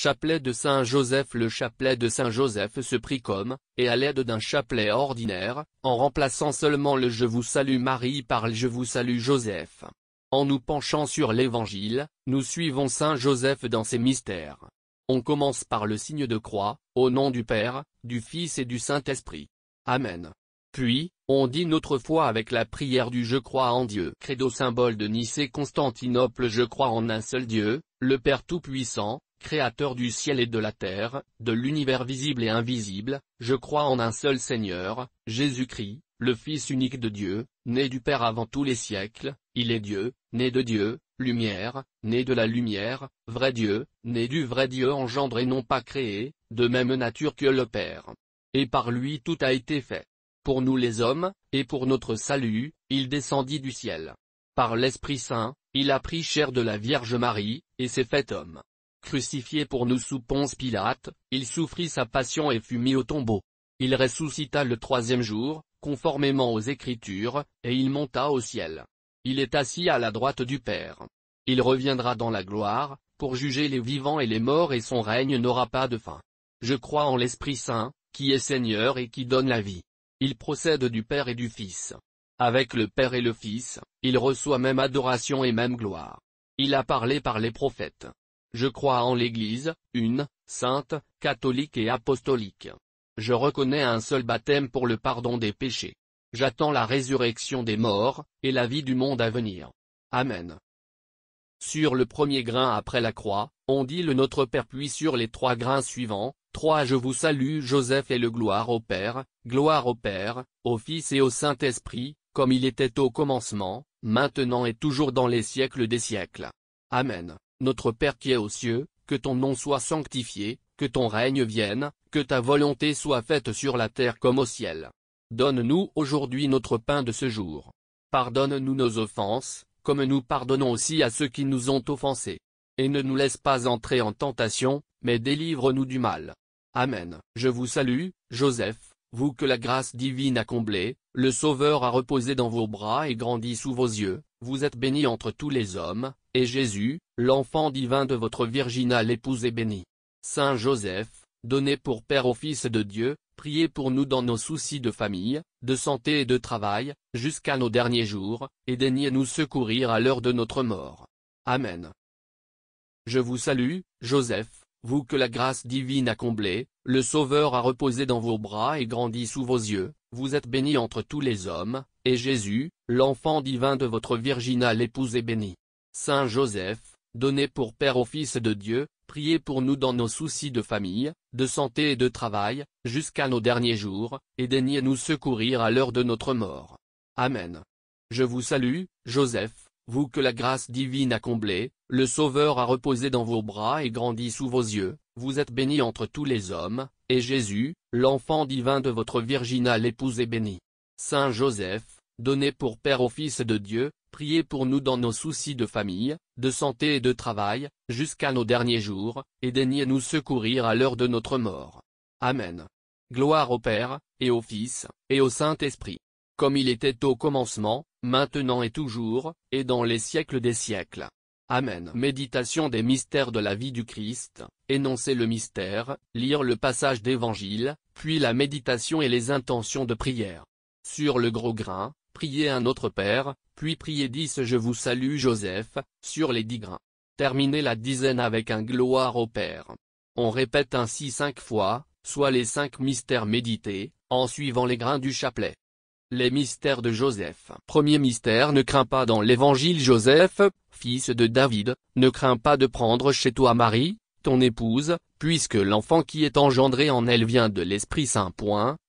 Chapelet de Saint-Joseph. Le chapelet de Saint-Joseph se prie comme, et à l'aide d'un chapelet ordinaire, en remplaçant seulement le Je vous salue Marie par le Je vous salue Joseph. En nous penchant sur l'Évangile, nous suivons Saint Joseph dans ses mystères. On commence par le signe de croix, au nom du Père, du Fils et du Saint-Esprit. Amen. Puis, on dit notre foi avec la prière du Je crois en Dieu. Credo symbole de Nicée-Constantinople. Je crois en un seul Dieu, le Père Tout-Puissant, Créateur du ciel et de la terre, de l'univers visible et invisible. Je crois en un seul Seigneur, Jésus-Christ, le Fils unique de Dieu, né du Père avant tous les siècles. Il est Dieu, né de Dieu, lumière, né de la lumière, vrai Dieu, né du vrai Dieu, engendré non pas créé, de même nature que le Père. Et par lui tout a été fait. Pour nous les hommes, et pour notre salut, il descendit du ciel. Par l'Esprit Saint, il a pris chair de la Vierge Marie, et s'est fait homme. Crucifié pour nous sous Ponce Pilate, il souffrit sa passion et fut mis au tombeau. Il ressuscita le troisième jour, conformément aux Écritures, et il monta au ciel. Il est assis à la droite du Père. Il reviendra dans la gloire, pour juger les vivants et les morts, et son règne n'aura pas de fin. Je crois en l'Esprit Saint, qui est Seigneur et qui donne la vie. Il procède du Père et du Fils. Avec le Père et le Fils, il reçoit même adoration et même gloire. Il a parlé par les prophètes. Je crois en l'Église, une, sainte, catholique et apostolique. Je reconnais un seul baptême pour le pardon des péchés. J'attends la résurrection des morts, et la vie du monde à venir. Amen. Sur le premier grain après la croix, on dit le Notre Père, puis sur les 3 grains suivants, 3 Je vous salue Joseph et le gloire au Père, au Fils et au Saint-Esprit, comme il était au commencement, maintenant et toujours dans les siècles des siècles. Amen. Notre Père qui es aux cieux, que ton nom soit sanctifié, que ton règne vienne, que ta volonté soit faite sur la terre comme au ciel. Donne-nous aujourd'hui notre pain de ce jour. Pardonne-nous nos offenses, comme nous pardonnons aussi à ceux qui nous ont offensés. Et ne nous laisse pas entrer en tentation, mais délivre-nous du mal. Amen. Je vous salue, Joseph, vous que la grâce divine a comblé, le Sauveur a reposé dans vos bras et grandi sous vos yeux, vous êtes béni entre tous les hommes, et Jésus, l'enfant divin de votre virginale épouse est béni. Saint Joseph, donné pour Père au Fils de Dieu, priez pour nous dans nos soucis de famille, de santé et de travail, jusqu'à nos derniers jours, et daignez nous secourir à l'heure de notre mort. Amen. Je vous salue, Joseph, vous que la grâce divine a comblé, le Sauveur a reposé dans vos bras et grandi sous vos yeux, vous êtes béni entre tous les hommes, et Jésus, l'enfant divin de votre virginale épouse est béni. Saint Joseph, donné pour Père au Fils de Dieu, priez pour nous dans nos soucis de famille, de santé et de travail, jusqu'à nos derniers jours, et daignez nous secourir à l'heure de notre mort. Amen. Je vous salue, Joseph, vous que la grâce divine a comblé, le Sauveur a reposé dans vos bras et grandi sous vos yeux, vous êtes béni entre tous les hommes, et Jésus, l'enfant divin de votre virginale épouse est béni. Saint Joseph, donné pour Père au Fils de Dieu, priez pour nous dans nos soucis de famille, de santé et de travail, jusqu'à nos derniers jours, et daignez nous secourir à l'heure de notre mort. Amen. Gloire au Père, et au Fils, et au Saint-Esprit. Comme il était au commencement, maintenant et toujours, et dans les siècles des siècles. Amen. Méditation des mystères de la vie du Christ, énoncer le mystère, lire le passage d'Évangile, puis la méditation et les intentions de prière. Sur le gros grain, priez un Notre Père, puis priez 10 Je vous salue Joseph, sur les 10 grains. Terminez la dizaine avec un gloire au Père. On répète ainsi 5 fois, soit les 5 mystères médités, en suivant les grains du chapelet. Les mystères de Joseph. Premier mystère: ne crains pas. Dans l'Évangile, Joseph, fils de David, ne crains pas de prendre chez toi Marie, ton épouse, puisque l'enfant qui est engendré en elle vient de l'Esprit Saint.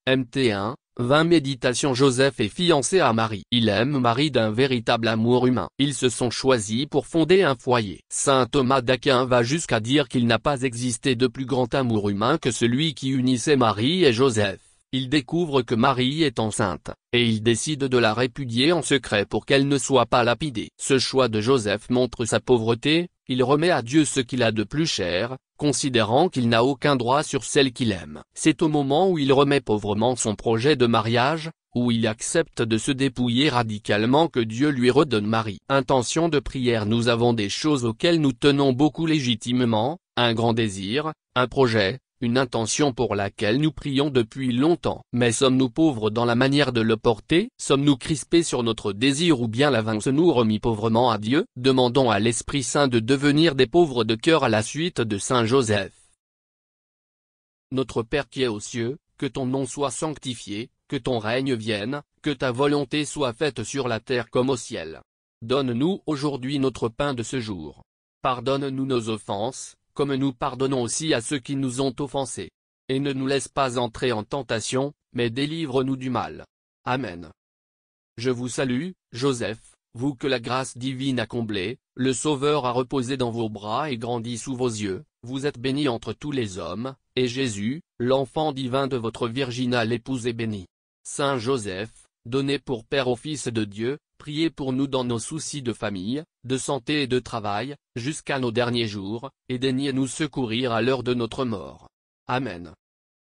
Mt 20 Méditation. Joseph est fiancé à Marie. Il aime Marie d'un véritable amour humain. Ils se sont choisis pour fonder un foyer. Saint Thomas d'Aquin va jusqu'à dire qu'il n'a pas existé de plus grand amour humain que celui qui unissait Marie et Joseph. Il découvre que Marie est enceinte, et il décide de la répudier en secret pour qu'elle ne soit pas lapidée. Ce choix de Joseph montre sa pauvreté, il remet à Dieu ce qu'il a de plus cher, considérant qu'il n'a aucun droit sur celle qu'il aime. C'est au moment où il remet pauvrement son projet de mariage, où il accepte de se dépouiller radicalement, que Dieu lui redonne Marie. Intention de prière. Nous avons des choses auxquelles nous tenons beaucoup légitimement, un grand désir, un projet, une intention pour laquelle nous prions depuis longtemps. Mais sommes-nous pauvres dans la manière de le porter? Sommes-nous crispés sur notre désir ou bien l'avance-nous remis pauvrement à Dieu? Demandons à l'Esprit Saint de devenir des pauvres de cœur à la suite de Saint Joseph. Notre Père qui es aux cieux, que ton nom soit sanctifié, que ton règne vienne, que ta volonté soit faite sur la terre comme au ciel. Donne-nous aujourd'hui notre pain de ce jour. Pardonne-nous nos offenses, comme nous pardonnons aussi à ceux qui nous ont offensés. Et ne nous laisse pas entrer en tentation, mais délivre-nous du mal. Amen. Je vous salue, Joseph, vous que la grâce divine a comblé, le Sauveur a reposé dans vos bras et grandi sous vos yeux, vous êtes bénie entre tous les hommes, et Jésus, l'enfant divin de votre virginale épouse est béni. Saint Joseph, donné pour Père au Fils de Dieu, priez pour nous dans nos soucis de famille, de santé et de travail, jusqu'à nos derniers jours, et daignez nous secourir à l'heure de notre mort. Amen.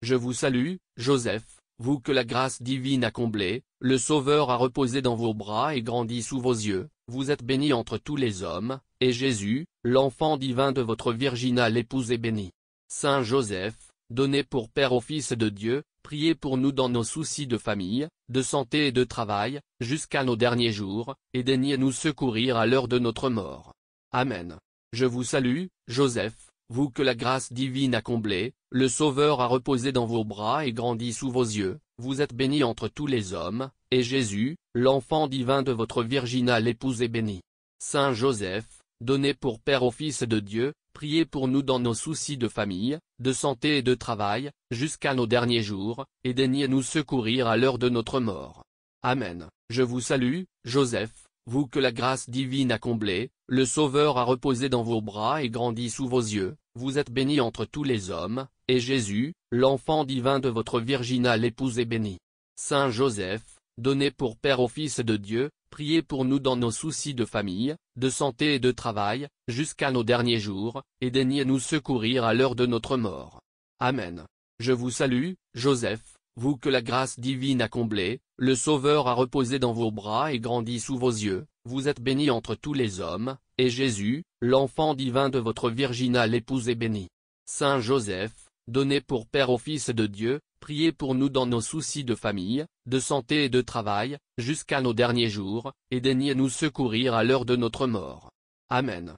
Je vous salue, Joseph, vous que la grâce divine a comblé, le Sauveur a reposé dans vos bras et grandi sous vos yeux, vous êtes bénie entre tous les hommes, et Jésus, l'enfant divin de votre virginale épouse est béni. Saint Joseph, donné pour Père au Fils de Dieu, priez pour nous dans nos soucis de famille, de santé et de travail, jusqu'à nos derniers jours, et daignez nous secourir à l'heure de notre mort. Amen. Je vous salue, Joseph, vous que la grâce divine a comblé, le Sauveur a reposé dans vos bras et grandi sous vos yeux, vous êtes bénie entre tous les hommes, et Jésus, l'enfant divin de votre virginale épouse est béni. Saint Joseph, donné pour Père au Fils de Dieu, priez pour nous dans nos soucis de famille, de santé et de travail, jusqu'à nos derniers jours, et daignez nous secourir à l'heure de notre mort. Amen. Je vous salue, Joseph, vous que la grâce divine a comblé, le Sauveur a reposé dans vos bras et grandi sous vos yeux, vous êtes bénie entre tous les hommes, et Jésus, l'enfant divin de votre virginale épouse est béni. Saint Joseph, donné pour Père au Fils de Dieu, priez pour nous dans nos soucis de famille, de santé et de travail, jusqu'à nos derniers jours, et daignez nous secourir à l'heure de notre mort. Amen. Je vous salue, Joseph, vous que la grâce divine a comblé, le Sauveur a reposé dans vos bras et grandi sous vos yeux, vous êtes bénie entre tous les hommes, et Jésus, l'enfant divin de votre virginale épouse est béni. Saint Joseph, donné pour Père au Fils de Dieu, priez pour nous dans nos soucis de famille, de santé et de travail, jusqu'à nos derniers jours, et daignez nous secourir à l'heure de notre mort. Amen.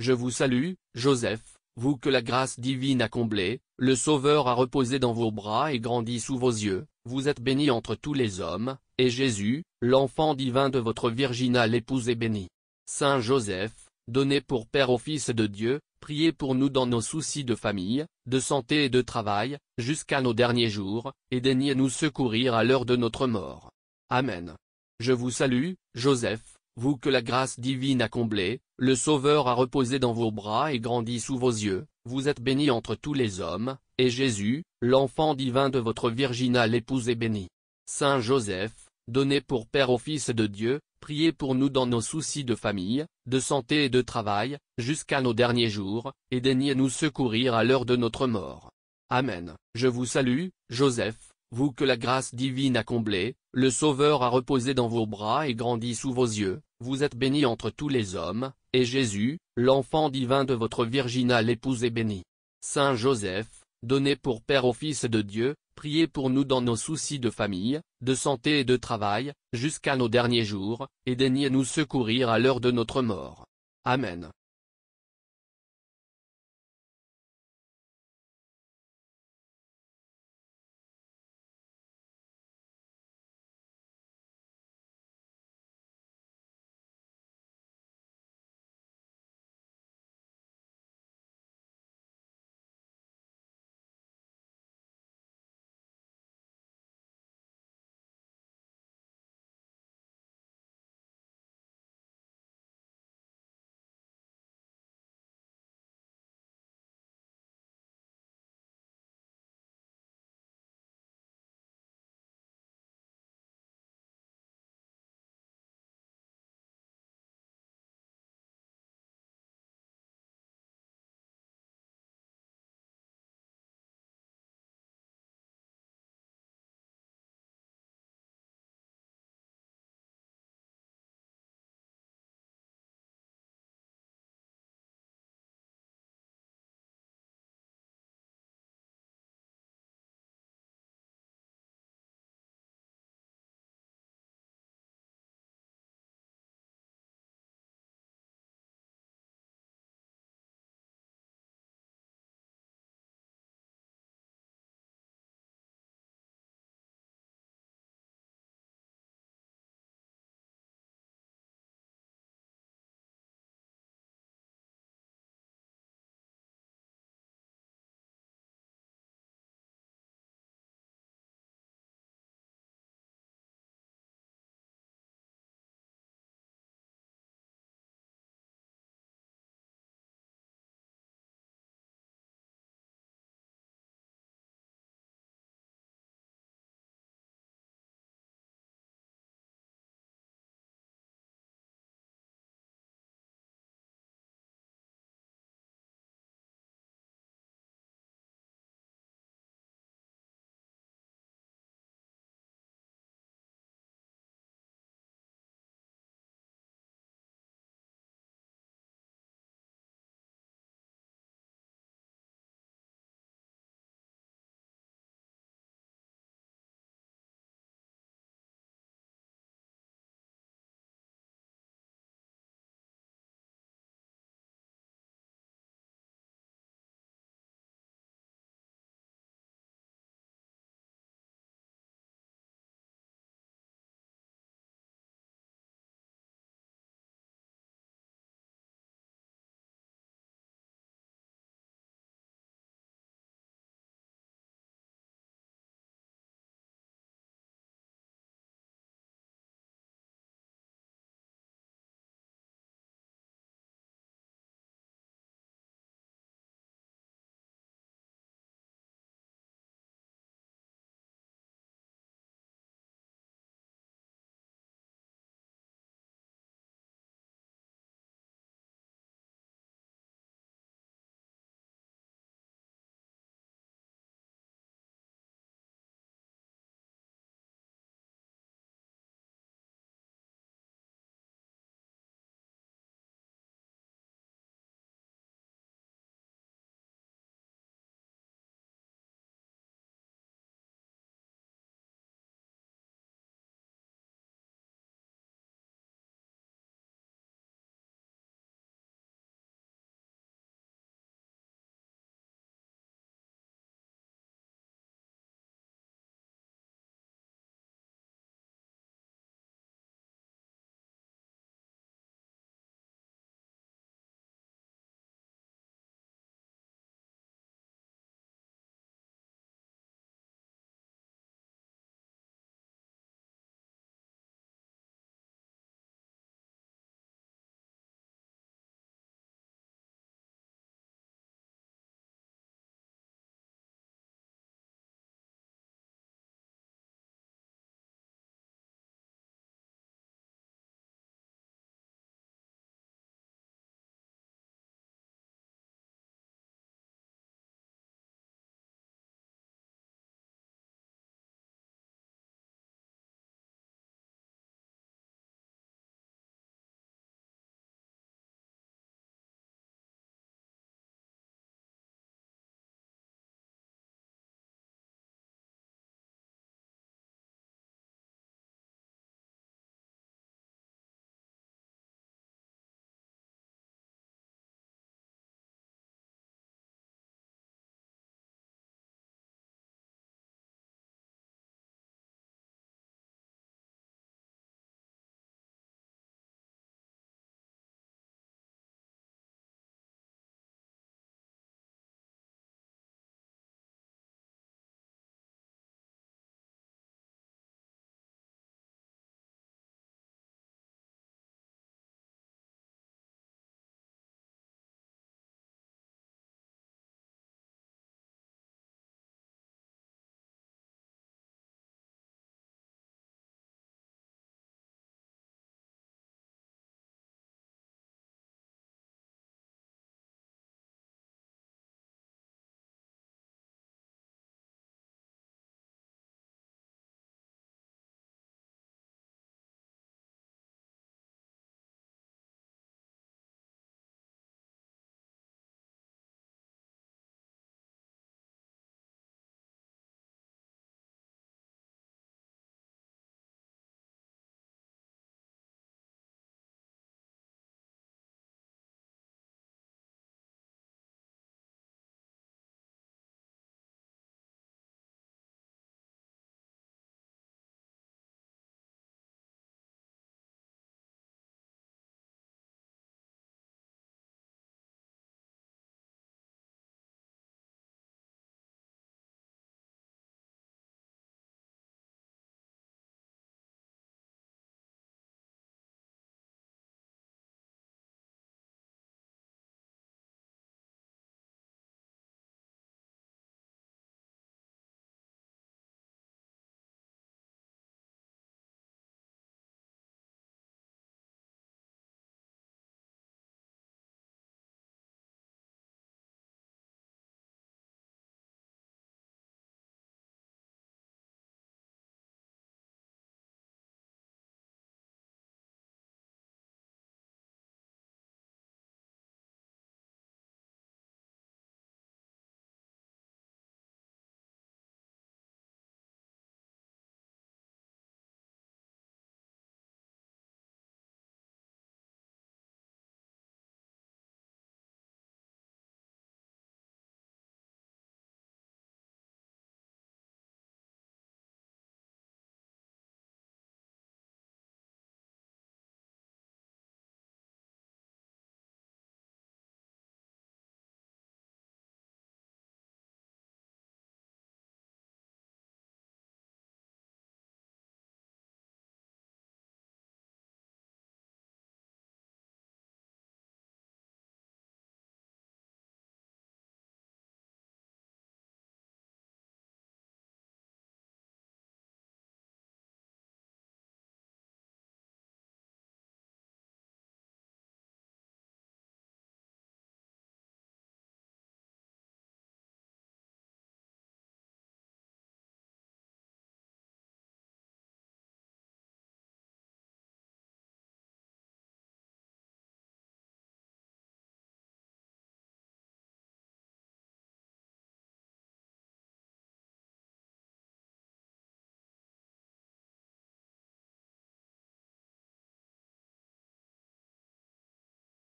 Je vous salue, Joseph, vous que la grâce divine a comblé, le Sauveur a reposé dans vos bras et grandi sous vos yeux, vous êtes bénie entre tous les hommes, et Jésus, l'enfant divin de votre virginale épouse est béni. Saint Joseph, donné pour Père au Fils de Dieu, priez pour nous dans nos soucis de famille, de santé et de travail, jusqu'à nos derniers jours, et daignez nous secourir à l'heure de notre mort. Amen. Je vous salue, Joseph, vous que la grâce divine a comblé, le Sauveur a reposé dans vos bras et grandi sous vos yeux, vous êtes bénie entre tous les hommes, et Jésus, l'enfant divin de votre virginale épouse est béni. Saint Joseph, donné pour Père au Fils de Dieu, priez pour nous dans nos soucis de famille, de santé et de travail, jusqu'à nos derniers jours, et daignez nous secourir à l'heure de notre mort. Amen. Je vous salue, Joseph, vous que la grâce divine a comblé, le Sauveur a reposé dans vos bras et grandi sous vos yeux, vous êtes bénie entre tous les hommes, et Jésus, l'enfant divin de votre virginale épouse est béni. Saint Joseph, donné pour Père au Fils de Dieu, priez pour nous dans nos soucis de famille, de santé et de travail, jusqu'à nos derniers jours, et daignez nous secourir à l'heure de notre mort. Amen.